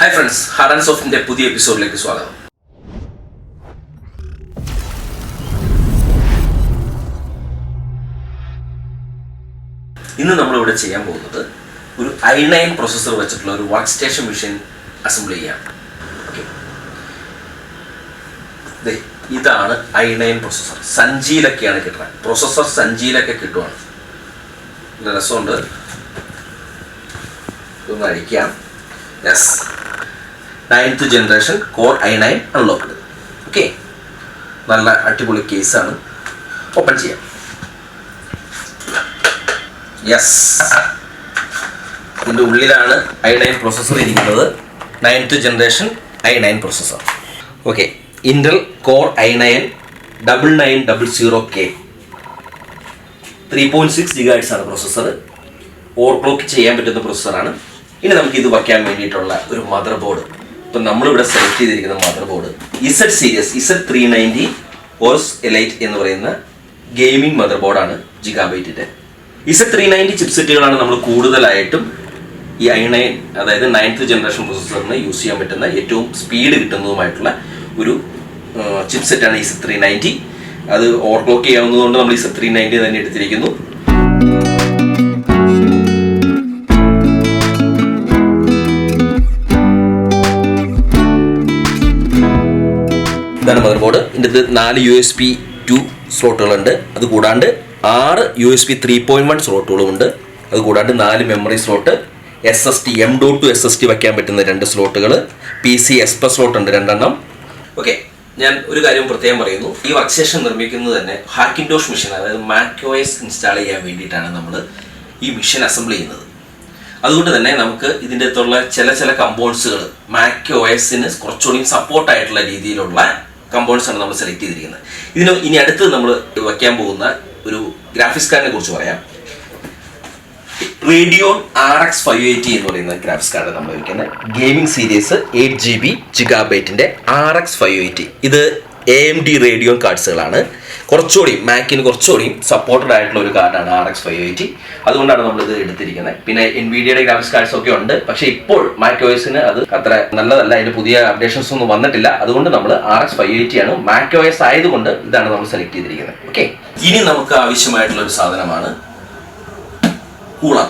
Hi friends, Hard&soft in the പുതിയ എപ്പിസോഡിലേക്ക് സ്വാഗതം. ഇന്ന് നമ്മൾ ഇവിടെ ചെയ്യാൻ പോകുന്നത് ഒരു i9 പ്രോസസർ വെച്ചിട്ടുള്ള ഒരു വർക്ക്സ്റ്റേഷൻ മെഷീൻ അസംബിൾ ചെയ്യാം. ഓക്കേ. ഇതാണ് i9 പ്രോസസർ. സഞ്ചിയിലൊക്കെയാണ് കിട്ടുന്നത്. പ്രോസസർ സഞ്ചിയിലൊക്കെ കിട്ടുവാണ്. ഇത് രസമുണ്ട്. ഇതൊന്ന് അഴിക്കാം. Yes, 9th generation Core i9 unlocked. Okay, നല്ല അടിപൊളി കേസാണ്. ഓപ്പൺ ചെയ്യാം. യെസ്, ഇതിൻ്റെ ഉള്ളിലാണ് i9 പ്രോസസ്സർ ഇരിക്കുന്നത്. 9th generation i9 processor. Okay, Intel Core i9 9900K 3.6 GHz ആണ് പ്രോസസ്സർ. ഓവർക്ലോക്ക് ചെയ്യാൻ പറ്റുന്ന പ്രോസസ്സറാണ്. ഇനി നമുക്ക് ഇത് വയ്ക്കാൻ വേണ്ടിയിട്ടുള്ള ഒരു മദർ ബോർഡ്. ഇപ്പം നമ്മളിവിടെ സെലക്ട് ചെയ്തിരിക്കുന്ന mother board Z series Z390 OS Elite എന്ന് പറയുന്ന ഗെയിമിംഗ് മദർ ബോർഡാണ്. ജിഗാബൈറ്റിൻ്റെ Z390 ചിപ്സെറ്റുകളാണ് നമ്മൾ കൂടുതലായിട്ടും ഈ i9 അതായത് 9th generation പ്രോസസ്സറിന് യൂസ് ചെയ്യാൻ പറ്റുന്ന ഏറ്റവും സ്പീഡ് കിട്ടുന്നതുമായിട്ടുള്ള ഒരു ചിപ്സെറ്റാണ് Z390. അത് ഓവർക്ലോക്ക് ചെയ്യാവുന്നതുകൊണ്ട് നമ്മൾ Z390 തന്നെ എടുത്തിരിക്കുന്നു. ഇതാണ് മദർ ബോർഡ്. ഇതിൻ്റെ അകത്ത് 4 USB 2 സ്ലോട്ടുകളുണ്ട്. അതുകൂടാണ്ട് 6 USB 3.1 സ്ലോട്ടുകളുമുണ്ട്. അതുകൂടാണ്ട് 4 memory slot, SSD M.2 SSD വയ്ക്കാൻ പറ്റുന്ന 2 സ്ലോട്ടുകൾ, PC എക്സ്പ്രസ് സ്ലോട്ട് ഉണ്ട് 2 എണ്ണം. ഓക്കെ, ഞാൻ ഒരു കാര്യം പ്രത്യേകം പറയുന്നു. ഈ വർക്ക്സ്റ്റേഷൻ നിർമ്മിക്കുന്നത് തന്നെ Hackintosh മെഷീൻ, അതായത് macOS ഇൻസ്റ്റാൾ ചെയ്യാൻ വേണ്ടിയിട്ടാണ് നമ്മൾ ഈ മെഷീൻ അസംബിൾ ചെയ്യുന്നത്. അതുകൊണ്ട് തന്നെ നമുക്ക് ഇതിൻ്റെ അകത്തുള്ള ചില കമ്പോണൻസുകൾ macOSന് കുറച്ചുകൂടി സപ്പോർട്ടായിട്ടുള്ള രീതിയിലുള്ള കമ്പോണൻസ് ആണ് നമ്മൾ സെലക്ട് ചെയ്തിരിക്കുന്നത്. ഇനി അടുത്ത് നമ്മൾ വയ്ക്കാൻ പോകുന്ന ഒരു ഗ്രാഫിക്സ് കാർഡിനെ കുറിച്ച് പറയാം. റേഡിയോൺ RX 580 എന്ന് പറയുന്ന ഗ്രാഫിക്സ് കാർഡ് നമ്മൾ വയ്ക്കുന്നത്. Gaming series 8GB GB RX 580. ഇത് AMD റേഡിയോൺ കാർഡ്സുകളാണ്. കുറച്ചുകൂടി മാക്കിന് കുറച്ചുകൂടി സപ്പോർട്ടഡ് ആയിട്ടുള്ള ഒരു കാർഡാണ് RX 580. അതുകൊണ്ടാണ് നമ്മളിത് എടുത്തിരിക്കുന്നത്. പിന്നെ NVIDIAയുടെ ഗ്രാഫിക്സ് കാർഡ്സ് ഒക്കെ ഉണ്ട്. പക്ഷേ ഇപ്പോൾ macOSന് അത് അത്ര നല്ലതല്ല. അതിന് പുതിയ അപ്ഡേഷൻസ് ഒന്നും വന്നിട്ടില്ല. അതുകൊണ്ട് നമ്മൾ RX 580 ആണ്. macOS ആയതുകൊണ്ട് ഇതാണ് നമ്മൾ സെലക്ട് ചെയ്തിരിക്കുന്നത്. ഓക്കെ, ഇനി നമുക്ക് ആവശ്യമായിട്ടുള്ള ഒരു സാധനമാണ് കൂളർ.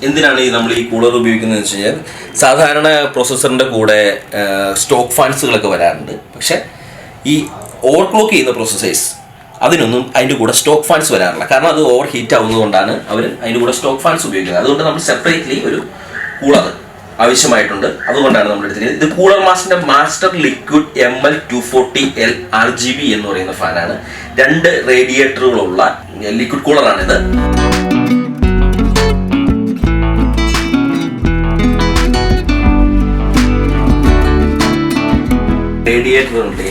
എന്തിനാണ് നമ്മൾ ഈ കൂളർ ഉപയോഗിക്കുന്നത് വെച്ച് കഴിഞ്ഞാൽ, സാധാരണ പ്രോസസ്സറിൻ്റെ കൂടെ സ്റ്റോക്ക് ഫാൻസുകളൊക്കെ വരാറുണ്ട്. പക്ഷേ ഈ ഓവർക്ലോക്ക് ചെയ്യുന്ന പ്രോസസ്സേഴ്സ് അതിനൊന്നും അതിൻ്റെ കൂടെ സ്റ്റോക്ക് ഫാൻസ് വരാറില്ല. കാരണം അത് ഓവർ ഹീറ്റ് ആവുന്നതുകൊണ്ടാണ് അവർ അതിൻ്റെ കൂടെ സ്റ്റോക്ക് ഫാൻസ് ഉപയോഗിക്കുന്നത്. അതുകൊണ്ട് നമ്മൾ സെപ്പറേറ്റ്ലി ഒരു കൂളർ ആവശ്യമായിട്ടുണ്ട്. അതുകൊണ്ടാണ് നമ്മൾ എടുത്തിരിക്കുന്നത്. ഇത് cooler master liquid ML240L RGB എന്ന് പറയുന്ന ഫാനാണ്. 2 റേഡിയേറ്ററുകളുള്ള ലിക്വിഡ് കൂളറാണിത്. റേഡിയേറ്റർ ഉണ്ട്.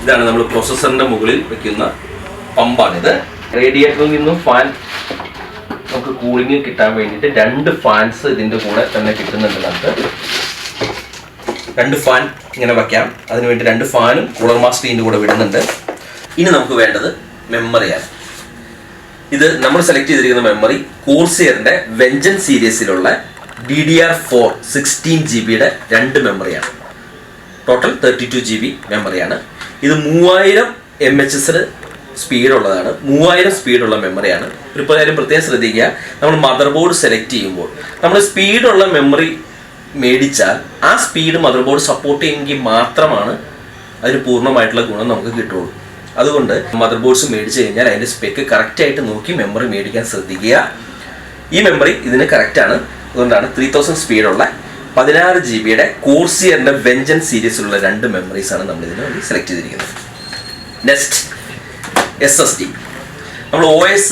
ഇതാണ് നമ്മൾ പ്രോസസ്സറിന്റെ മുകളിൽ വെക്കുന്ന പമ്പാണിത്. റേഡിയേറ്ററിൽ നിന്നും ഫാൻ നമുക്ക് കൂളിംഗ് കിട്ടാൻ വേണ്ടിയിട്ട് 2 ഫാൻസ് ഇതിൻ്റെ കൂടെ തന്നെ കിട്ടുന്നുണ്ട്. നമുക്ക് 2 ഫാൻ ഇങ്ങനെ വയ്ക്കാം. അതിനുവേണ്ടി 2 ഫാനും കൂളർ മാസ്റ്റർ ഇതിൻ്റെ കൂടെ വിടുന്നുണ്ട്. ഇനി നമുക്ക് വേണ്ടത് മെമ്മറിയാണ്. ഇത് നമ്മൾ സെലക്ട് ചെയ്തിരിക്കുന്ന മെമ്മറി കോർസിയറിന്റെ വെഞ്ചൻ സീരീസിലുള്ള DDR4 16GB 2 മെമ്മറിയാണ്. ടോട്ടൽ 32 GB മെമ്മറിയാണ്. ഇത് 3000 mHz സ്പീഡുള്ളതാണ്. 3000 സ്പീഡുള്ള മെമ്മറിയാണ്. ഒരു കാര്യം പ്രത്യേകം ശ്രദ്ധിക്കുക, നമ്മൾ മദർ ബോർഡ് സെലക്ട് ചെയ്യുമ്പോൾ നമ്മൾ സ്പീഡുള്ള മെമ്മറി മേടിച്ചാൽ ആ സ്പീഡ് മദർ ബോർഡ് സപ്പോർട്ട് ചെയ്യുമെങ്കിൽ മാത്രമാണ് അതിന് പൂർണ്ണമായിട്ടുള്ള ഗുണം നമുക്ക് കിട്ടുള്ളൂ. അതുകൊണ്ട് മദർ ബോർഡ്സ് മേടിച്ച് കഴിഞ്ഞാൽ അതിൻ്റെ സ്പെക്ക് കറക്റ്റായിട്ട് നോക്കി മെമ്മറി മേടിക്കാൻ ശ്രദ്ധിക്കുക. ഈ മെമ്മറി ഇതിന് കറക്റ്റാണ്. അതുകൊണ്ടാണ് 3000 സ്പീഡുള്ള 16 GB കോർസിയറിന്റെ വെഞ്ചൻ സീരീസിലുള്ള 2 മെമ്മറീസാണ് നമ്മൾ ഇതിന് വേണ്ടി സെലക്ട് ചെയ്തിരിക്കുന്നത്. Next SSD. നമ്മൾ OS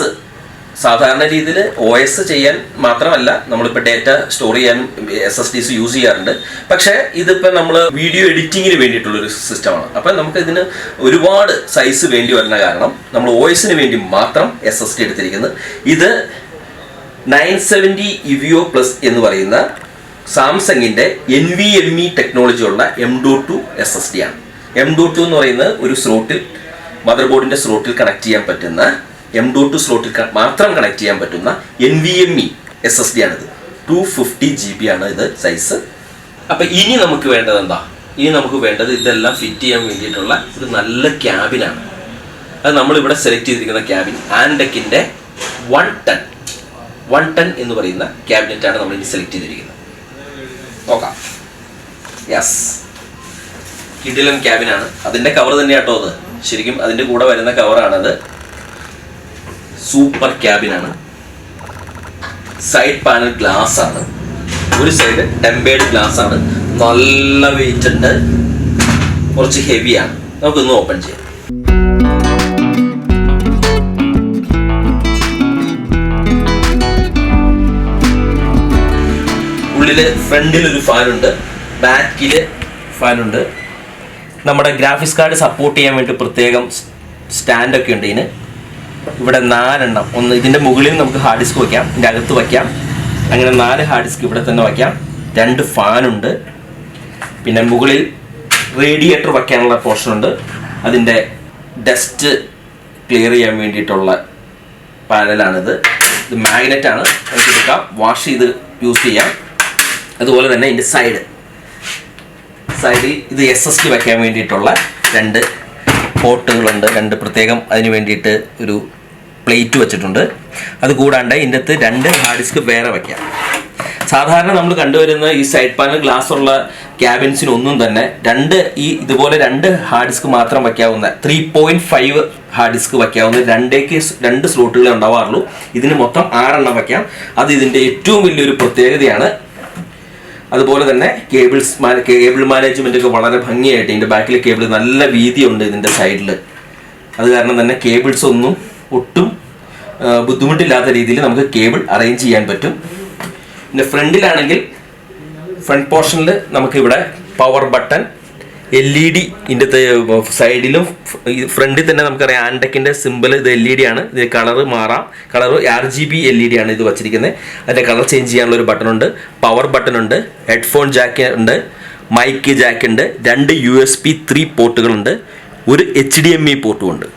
സാധാരണ രീതിയിൽ OS ചെയ്യാൻ മാത്രമല്ല നമ്മളിപ്പോൾ ഡേറ്റ സ്റ്റോർ ചെയ്യാനും SSDs യൂസ് ചെയ്യാറുണ്ട്. പക്ഷേ ഇതിപ്പോൾ നമ്മൾ വീഡിയോ എഡിറ്റിങ്ങിന് വേണ്ടിയിട്ടുള്ളൊരു സിസ്റ്റമാണ്. അപ്പം നമുക്ക് ഇതിന് ഒരുപാട് സൈസ് വേണ്ടി വരുന്ന കാരണം നമ്മൾ OSന് വേണ്ടി മാത്രം SSD എടുത്തിരിക്കുന്നത്. ഇത് 970 EVO Plus എന്ന് പറയുന്ന സാംസങ്ങിൻ്റെ NVMe ടെക്നോളജി ഉള്ള M.2 SSD ആണ്. M.2 എന്ന് പറയുന്നത് ഒരു സ്ലോട്ടിൽ മദർ ബോർഡിൻ്റെ സ്ലോട്ടിൽ കണക്ട് ചെയ്യാൻ പറ്റുന്ന M.2 സ്ലോട്ടിൽ മാത്രം കണക്ട് ചെയ്യാൻ പറ്റുന്ന NVMe SSD ആണിത്. 250 GB ആണ് ഇത് സൈസ്. അപ്പം ഇനി നമുക്ക് വേണ്ടത് എന്താ? ഇനി നമുക്ക് വേണ്ടത് ഇതെല്ലാം ഫിറ്റ് ചെയ്യാൻ വേണ്ടിയിട്ടുള്ള ഒരു നല്ല ക്യാബിനാണ്. അത് നമ്മളിവിടെ സെലക്ട് ചെയ്തിരിക്കുന്ന ക്യാബിൻ ആൻഡെക്കിൻ്റെ 110 എന്ന് പറയുന്ന ക്യാബിനറ്റാണ് നമ്മൾ ഇനി സെലക്ട് ചെയ്തിരിക്കുന്നത്. നോക്കാം. യെസ്, കിഡിലൻ ക്യാബിനാണ്. അതിൻ്റെ കവർ തന്നെയാട്ടോ അത്. ശരിക്കും അതിൻ്റെ കൂടെ വരുന്ന കവറാണത്. സൂപ്പർ ക്യാബിനാണ്. സൈഡ് പാനൽ ഗ്ലാസ് ആണ്. ഒരു സൈഡ് ടെമ്പേർഡ് ഗ്ലാസ് ആണ്. നല്ല വെയിറ്റ് ഉണ്ട്, കുറച്ച് ഹെവിയാണ്. നമുക്കൊന്ന് ഓപ്പൺ ചെയ്യാം. ഉള്ളില് ഫ്രണ്ടിൽ ഒരു ഫാനുണ്ട്, ബാക്കില് ഫാനുണ്ട്. നമ്മുടെ ഗ്രാഫിക്സ് കാർഡ് സപ്പോർട്ട് ചെയ്യാൻ വേണ്ടി പ്രത്യേകം സ്റ്റാൻഡൊക്കെ ഉണ്ട് ഇതിന്. ഇവിടെ 4 എണ്ണം. ഒന്ന് ഇതിൻ്റെ മുകളിൽ നമുക്ക് ഹാർഡ് ഡിസ്ക് വയ്ക്കാം, ഇതിൻ്റെ അകത്ത് വയ്ക്കാം. അങ്ങനെ 4 ഹാർഡ് ഡിസ്ക് ഇവിടെ തന്നെ വയ്ക്കാം. 2 ഫാനുണ്ട്. പിന്നെ മുകളിൽ റേഡിയേറ്റർ വയ്ക്കാനുള്ള പോർഷനുണ്ട്. അതിൻ്റെ ഡസ്റ്റ് ക്ലിയർ ചെയ്യാൻ വേണ്ടിയിട്ടുള്ള പാനലാണിത്. ഇത് മാഗ്നറ്റാണ്, നമുക്ക് എടുക്കാം, വാഷ് ചെയ്ത് യൂസ് ചെയ്യാം. അതുപോലെ തന്നെ ഇതിൻ്റെ സൈഡിൽ ഇത് SSD വയ്ക്കാൻ വേണ്ടിയിട്ടുള്ള 2 പോർട്ടുകളുണ്ട്. 2 പ്രത്യേകം അതിന് വേണ്ടിയിട്ട് ഒരു പ്ലേറ്റ് വെച്ചിട്ടുണ്ട്. അതുകൂടാണ്ട് ഇതിൻ്റെ അകത്ത് 2 ഹാർഡ് ഡിസ്ക് വേറെ വയ്ക്കാം. സാധാരണ നമ്മൾ കണ്ടുവരുന്ന ഈ സൈഡ് പാനൽ ഗ്ലാസ് ഉള്ള ക്യാബിൻസിനൊന്നും തന്നെ ഇതുപോലെ 2 ഹാർഡ് ഡിസ്ക് മാത്രം വയ്ക്കാവുന്ന 3.5 ഹാർഡ് ഡിസ്ക് വയ്ക്കാവുന്ന 2 സ്ലോട്ടുകളെ ഉണ്ടാവാറുള്ളൂ. ഇതിന് മൊത്തം 6 എണ്ണം വയ്ക്കാം. അത് ഇതിൻ്റെ ഏറ്റവും വലിയൊരു പ്രത്യേകതയാണ്. അതുപോലെ തന്നെ കേബിൾ മാനേജ്മെൻ്റ് ഒക്കെ വളരെ ഭംഗിയായിട്ട് ഇതിൻ്റെ ബാക്കിൽ കേബിൾ നല്ല വീതിയുണ്ട് ഇതിൻ്റെ സൈഡിൽ. അത് കാരണം തന്നെ കേബിൾസ് ഒന്നും ഒട്ടും ബുദ്ധിമുട്ടില്ലാത്ത രീതിയിൽ നമുക്ക് കേബിൾ അറേഞ്ച് ചെയ്യാൻ പറ്റും. പിന്നെ ഫ്രണ്ടിലാണെങ്കിൽ ഫ്രണ്ട് പോർഷനിൽ നമുക്കിവിടെ പവർ ബട്ടൺ, LED ഇതിൻ്റെ സൈഡിലും ഫ്രണ്ടിൽ തന്നെ നമുക്കറിയാം ആൻഡെക്കിൻ്റെ സിമ്പിൾ ഇത് LED ആണ്. ഇത് കളറ് മാറാം. കളറ് RGB LED ആണ് ഇത് വച്ചിരിക്കുന്നത്. അതിൻ്റെ കളർ ചേഞ്ച് ചെയ്യാനുള്ള ഒരു ബട്ടണുണ്ട്. പവർ ബട്ടൺ ഉണ്ട്. ഹെഡ്ഫോൺ ജാക്ക് ഉണ്ട്. മൈക്ക് ജാക്ക് ഉണ്ട്. 2 USB 3 പോർട്ടുകളുണ്ട്. ഒരു HDMI പോർട്ടും ഉണ്ട്.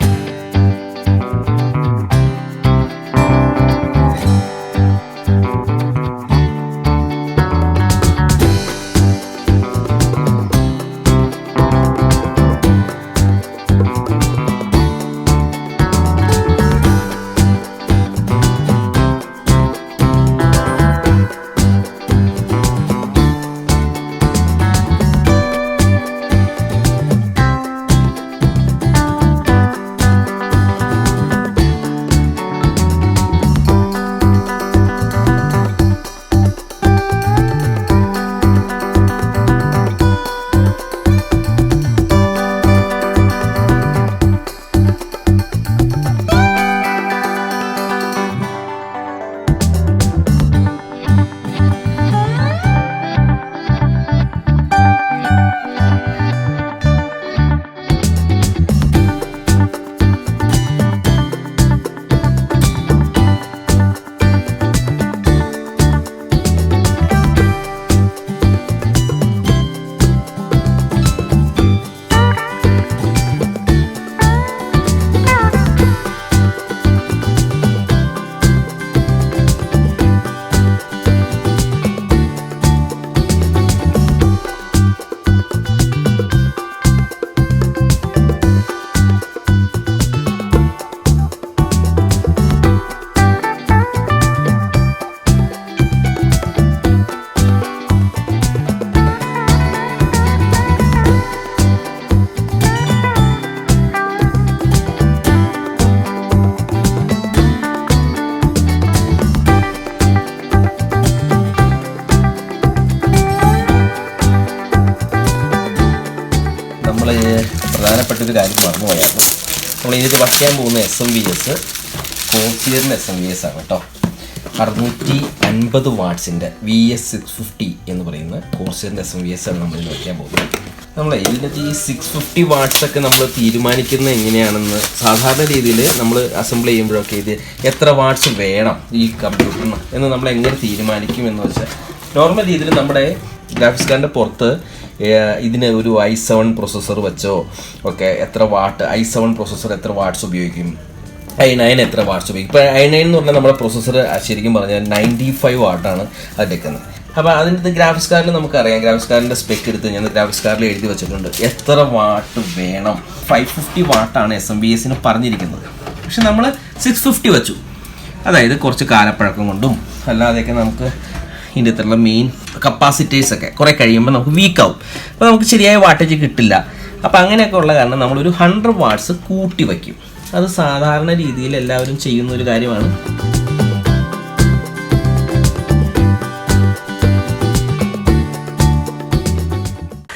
പ്രധാനപ്പെട്ടൊരു കാര്യം പറഞ്ഞു പോയായിരുന്നു. നമ്മൾ ഇതിനകത്ത് വയ്ക്കാൻ പോകുന്ന SMVS കോസിയറിൻ്റെ SMVS ആണ് കേട്ടോ. 650 വാട്ട്സിൻ്റെ VS650 എന്ന് പറയുന്ന കോസിയറിൻ്റെ SMVS ആണ് നമ്മളിത് വയ്ക്കാൻ പോകുന്നത്. നമ്മൾ ഇതിനകത്ത് ഈ 650 വാട്ട്സൊക്കെ നമ്മൾ തീരുമാനിക്കുന്നത് എങ്ങനെയാണെന്ന് സാധാരണ രീതിയിൽ നമ്മൾ അസംബിൾ ചെയ്യുമ്പോഴൊക്കെ ഇത് എത്ര വാട്ട്സ് വേണം ഈ കമ്പ്യൂട്ടറിന് എന്ന് നമ്മൾ എങ്ങനെ തീരുമാനിക്കും എന്ന് വെച്ചാൽ നോർമൽ രീതിയിൽ നമ്മുടെ ഗ്രാഫിക്സ് കാർഡിൻ്റെ പുറത്ത് ഇതിന് ഒരു i7 പ്രോസസ്സർ വെച്ചോ ഒക്കെ എത്ര വാട്ട് i7 പ്രോസസ്സർ എത്ര വാട്ട്സ് ഉപയോഗിക്കും, i9 എത്ര വാട്ട്സ് ഉപയോഗിക്കും. ഇപ്പോൾ i9 എന്ന് പറഞ്ഞാൽ നമ്മുടെ പ്രോസസ്സർ ശരിക്കും പറഞ്ഞാൽ 95 വാട്ടാണ് അത് എടുക്കുന്നത്. അപ്പോൾ അതിൻ്റെ ഗ്രാഫിക്സ് കാർഡിൽ നമുക്കറിയാം, ഗ്രാഫിക്സ് കാർഡിൻ്റെ സ്പെക്ക് എടുത്ത് ഞാൻ ഗ്രാഫിക്സ് കാർഡിൽ എഴുതി വെച്ചിട്ടുണ്ട് എത്ര വാട്ട് വേണം. 550 വാട്ടാണ് SMBSന് പറഞ്ഞിരിക്കുന്നത്. പക്ഷെ നമ്മൾ 650 വെച്ചു. അതായത് കുറച്ച് കാലപ്പഴക്കം കൊണ്ടും അല്ലാതെയൊക്കെ നമുക്ക് ഇതിൻ്റെ അകത്തുള്ള മെയിൻ കപ്പാസിറ്റേഴ്സൊക്കെ കുറേ കഴിയുമ്പോൾ നമുക്ക് വീക്കാവും. അപ്പോൾ നമുക്ക് ശരിയായ വാട്ടേജ് കിട്ടില്ല. അപ്പോൾ അങ്ങനെയൊക്കെ ഉള്ള കാരണം നമ്മളൊരു 100 വാട്ട്സ് കൂട്ടി വയ്ക്കും. അത് സാധാരണ രീതിയിൽ എല്ലാവരും ചെയ്യുന്ന ഒരു കാര്യമാണ്.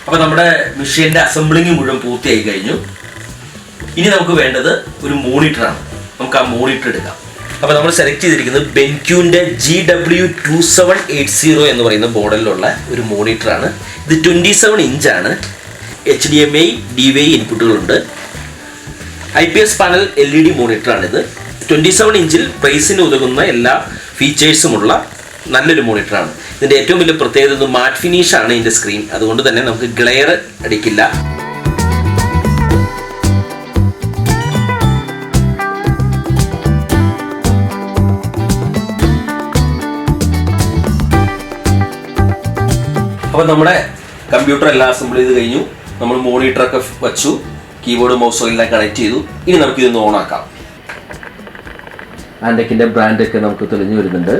അപ്പോൾ നമ്മുടെ മെഷീൻ്റെ അസംബ്ലിങ് മുഴുവൻ പൂർത്തിയായി കഴിഞ്ഞു. ഇനി നമുക്ക് വേണ്ടത് ഒരു മോണിറ്ററാണ്. നമുക്ക് ആ മോണിറ്റർ എടുക്കാം. അപ്പോൾ നമ്മൾ സെലക്ട് ചെയ്തിരിക്കുന്നത് ബെൻക്യൂൻ്റെ GW2780 എന്ന് പറയുന്ന മോഡലിലുള്ള ഒരു മോണിറ്ററാണ്. ഇത് 27 ഇഞ്ചാണ്. HDMI DVI ഇൻപുട്ടുകളുണ്ട്. IPS panel LED മോണിറ്ററാണിത്. 27 ഇഞ്ചിൽ പ്രൈസിന് ഉതകുന്ന എല്ലാ ഫീച്ചേഴ്സുമുള്ള നല്ലൊരു മോണിറ്ററാണ്. ഇതിൻ്റെ ഏറ്റവും വലിയ പ്രത്യേകത മാറ്റ് ഫിനിഷാണ് ഇതിൻ്റെ സ്ക്രീൻ. അതുകൊണ്ട് തന്നെ നമുക്ക് ഗ്ലെയർ അടിക്കില്ല. അപ്പോൾ നമ്മുടെ കമ്പ്യൂട്ടർ എല്ലാം അസംബിൾ ചെയ്ത് കഴിഞ്ഞു. നമ്മൾ മോണിറ്ററൊക്കെ വച്ചു, കീബോർഡ് മൗസും എല്ലാം കണക്ട് ചെയ്തു. ഇനി നമുക്കിതൊന്ന് ഓണാക്കാം. ആൻഡെക്കിൻ്റെ ബ്രാൻഡൊക്കെ നമുക്ക് തെളിഞ്ഞു വരുന്നുണ്ട്.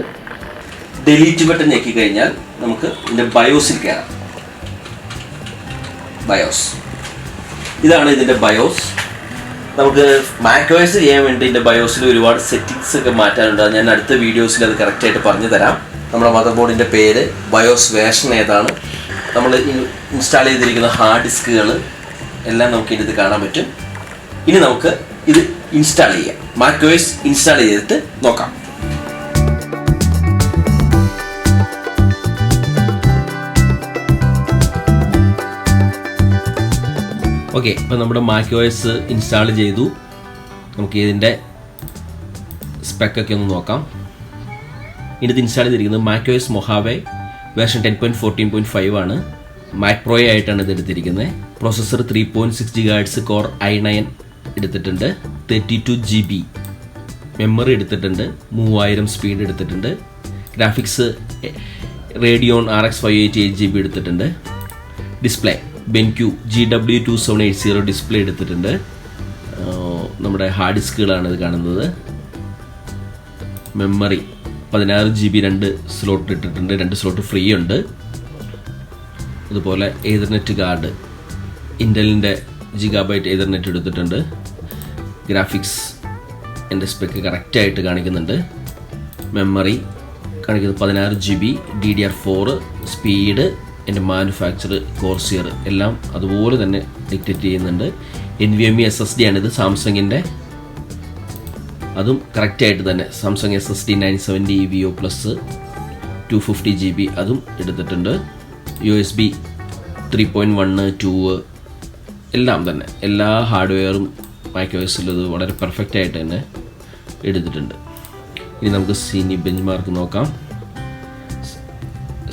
ഡിലീറ്റ് ബട്ടൺ ഞെക്കി കഴിഞ്ഞാൽ നമുക്ക് ഇതിൻ്റെ ബയോസിൽ കയറാം. ബയോസ്, ഇതാണ് ഇതിൻ്റെ ബയോസ്. നമുക്ക് macOS ചെയ്യാൻ വേണ്ടി ഇതിൻ്റെ ബയോസിൽ ഒരുപാട് സെറ്റിങ്സ് ഒക്കെ മാറ്റാനുണ്ട്. ഞാൻ അടുത്ത വീഡിയോസിൽ അത് കറക്റ്റായിട്ട് പറഞ്ഞു തരാം. നമ്മുടെ മദർ ബോർഡിൻ്റെ പേര്, ബയോസ് വേർഷൻ ഏതാണ്, നമ്മൾ ഇൻസ്റ്റാൾ ചെയ്തിരിക്കുന്ന ഹാർഡ് ഡിസ്കുകൾ എല്ലാം നമുക്ക് ഇതിൽ കാണാൻ പറ്റും. ഇനി നമുക്ക് ഇത് ഇൻസ്റ്റാൾ ചെയ്യാം. macOS ഇൻസ്റ്റാൾ ചെയ്തിട്ട് നോക്കാം. ഓക്കെ, ഇപ്പോൾ നമ്മുടെ macOS ഇൻസ്റ്റാൾ ചെയ്തു. നമുക്ക് ഇതിൻ്റെ സ്പെക്കൊക്കെ ഒന്ന് നോക്കാം. ഇതിനകത്ത് ഇൻസ്റ്റാൾ ചെയ്തിരിക്കുന്നത് macOS Mojave വേർഷൻ 10.14.5 ആണ്. മാക് പ്രോ ആയിട്ടാണ് ഇത് എടുത്തിരിക്കുന്നത്. പ്രോസസ്സർ 3.6 GHz കോർ i9 എടുത്തിട്ടുണ്ട്. 32 GB മെമ്മറി എടുത്തിട്ടുണ്ട്. 3000 സ്പീഡ് എടുത്തിട്ടുണ്ട്. ഗ്രാഫിക്സ് റേഡിയോൺ RX 588GB എടുത്തിട്ടുണ്ട്. ഡിസ്പ്ലേ ബെൻക്യൂ GW2780 ഡിസ്പ്ലേ എടുത്തിട്ടുണ്ട്. നമ്മുടെ ഹാർഡ് ഡിസ്കുകളാണ് ഇത് കാണുന്നത്. മെമ്മറി 16 GB 2 സ്ലോട്ട് ഇട്ടിട്ടുണ്ട്. 2 സ്ലോട്ട് ഫ്രീ ഉണ്ട്. അതുപോലെ എതർനെറ്റ് കാർഡ്, ഇൻ്റലിൻ്റെ GB എതർനെറ്റ് എടുത്തിട്ടുണ്ട്. ഗ്രാഫിക്സ് എൻ്റെ സ്പെക്ക് കറക്റ്റായിട്ട് കാണിക്കുന്നുണ്ട്. മെമ്മറി കാണിക്കുന്നത് 16 GB DDR4 സ്പീഡ്, എൻ്റെ മാനുഫാക്ചർ കോർസിയർ എല്ലാം അതുപോലെ തന്നെ ഡിക്റ്റേറ്റ് ചെയ്യുന്നുണ്ട്. NVMe SSD ആണിത്, സാംസങ്ങിൻ്റെ. അതും കറക്റ്റായിട്ട് തന്നെ Samsung SSD 970 EVO plus 250 GB അതും എടുത്തിട്ടുണ്ട്. USB 3.1 2 എല്ലാം തന്നെ എല്ലാ ഹാർഡ്വെയറും macOSലുള്ളത് വളരെ പെർഫെക്റ്റ് ആയിട്ട് തന്നെ എടുത്തിട്ടുണ്ട്. ഇനി നമുക്ക് സിനി ബെഞ്ച് മാർക്ക് നോക്കാം.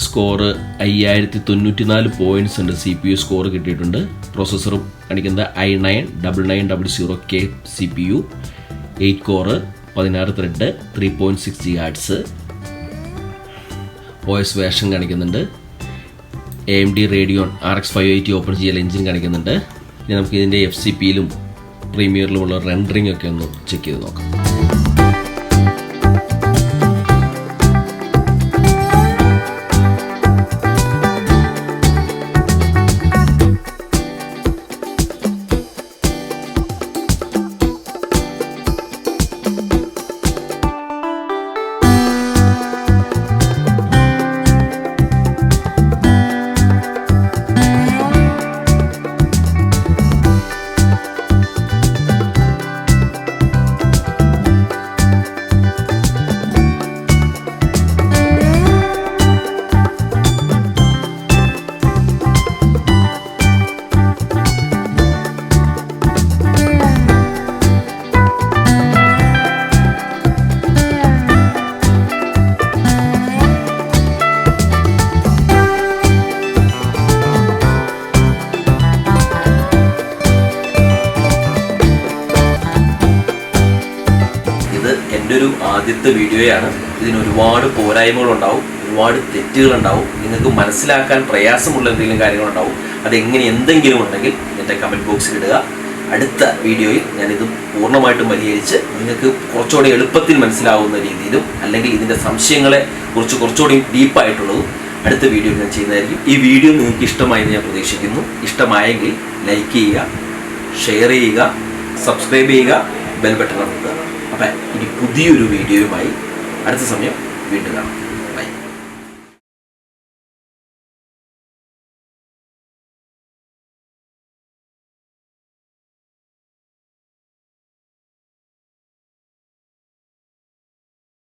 സ്കോറ് 5094 പോയിൻറ്റ്സ് ഉണ്ട്. CPU സ്കോർ കിട്ടിയിട്ടുണ്ട്. പ്രോസസ്സറും കാണിക്കുന്നത് i9-9900K CPU, 8 core, 16 thread, 3.6 GHz. OS version കാണിക്കുന്നുണ്ട്. AMD Radeon RX 580 OpenGL engine കാണിക്കുന്നുണ്ട്. ഇനി നമുക്ക് ഇതിൻ്റെ FCPയിലും പ്രീമിയറിലുമുള്ള റെൻഡറിംഗ് ഒക്കെ ഒന്ന് ചെക്ക് ചെയ്ത് നോക്കാം. ആദ്യത്തെ വീഡിയോയാണ്. ഇതിന് ഒരുപാട് പോരായ്മകളുണ്ടാവും, ഒരുപാട് തെറ്റുകളുണ്ടാവും, നിങ്ങൾക്ക് മനസ്സിലാക്കാൻ പ്രയാസമുള്ള എന്തെങ്കിലും കാര്യങ്ങളുണ്ടാവും. അതെങ്ങനെ എന്തെങ്കിലും ഉണ്ടെങ്കിൽ എൻ്റെ കമൻറ്റ് ബോക്സിൽ ഇടുക. അടുത്ത വീഡിയോയിൽ ഞാനിത് പൂർണ്ണമായിട്ടും പരിഹരിച്ച് നിങ്ങൾക്ക് കുറച്ചുകൂടി എളുപ്പത്തിൽ മനസ്സിലാവുന്ന രീതിയിലും അല്ലെങ്കിൽ ഇതിൻ്റെ സംശയങ്ങളെ കുറിച്ച് കുറച്ചുകൂടി ഡീപ്പായിട്ടുള്ളതും അടുത്ത വീഡിയോ ഞാൻ ചെയ്യുന്നതായിരിക്കും. ഈ വീഡിയോ നിങ്ങൾക്ക് ഇഷ്ടമായെന്ന് ഞാൻ പ്രതീക്ഷിക്കുന്നു. ഇഷ്ടമായെങ്കിൽ ലൈക്ക് ചെയ്യുക, ഷെയർ ചെയ്യുക, സബ്സ്ക്രൈബ് ചെയ്യുക, ബെൽ ബട്ടൺ അമർത്തുക. അപ്പം ഇനി പുതിയൊരു വീഡിയോയുമായി അടുത്ത സമയം വീണ്ടും കാണാം.